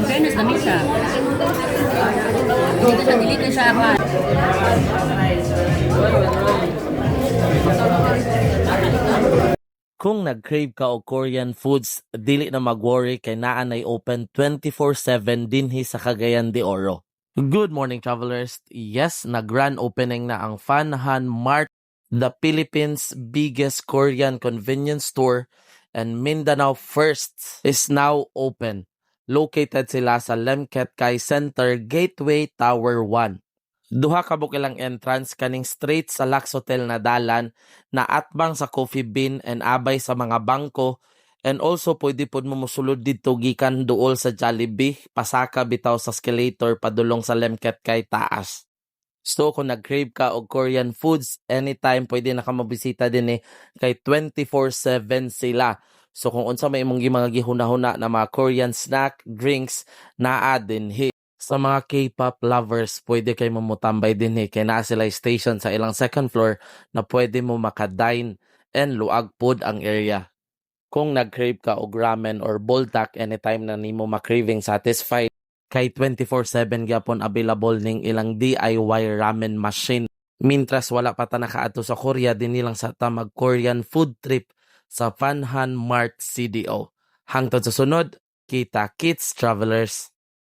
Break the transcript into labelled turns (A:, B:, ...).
A: Fairness namin siya. Hindi ko siya delete na siya ako.
B: Kung nag-crave ka og Korean foods, dili na mag-worry kay naa nay open 24/7 dinhi sa Cagayan de Oro. Good morning, travelers. Yes, nag-grand opening na ang Fanhan Mart, the Philippines' biggest Korean convenience store, and Mindanao First is now open. Located sila sa Lemket Kai Center, Gateway Tower 1. Duha ka bukilang entrance kaning straight sa Lux Hotel na dalan na atbang sa Coffee Bean and abay sa mga bangko, and also pwede pod mo mosulod dito gikan duol sa Jollibee, pasaka bitaw sa escalator padulong sa Lemket kay taas. So kung nag-crave ka og Korean foods, anytime pwede na ka mabisita din kay 24/7 sila. So kung unsa may imong mga gihuna-huna na mga Korean snack, drinks, naa din sa mga K-pop lovers, pwede kayo mamutambay din kay naa sila station sa ilang second floor na pwede mo makadine and luag pod ang area. Kung nag-crave ka og ramen or buldak, anytime na nimo ma-craving satisfied, kay 24/7 gyapon available ning ilang DIY ramen machine. Mintras wala pa ta nakaato sa Korea, din nilang sa tamag Korean food trip sa Fanhan Mart CDO. Hangtod sa sunod, kita kits travelers.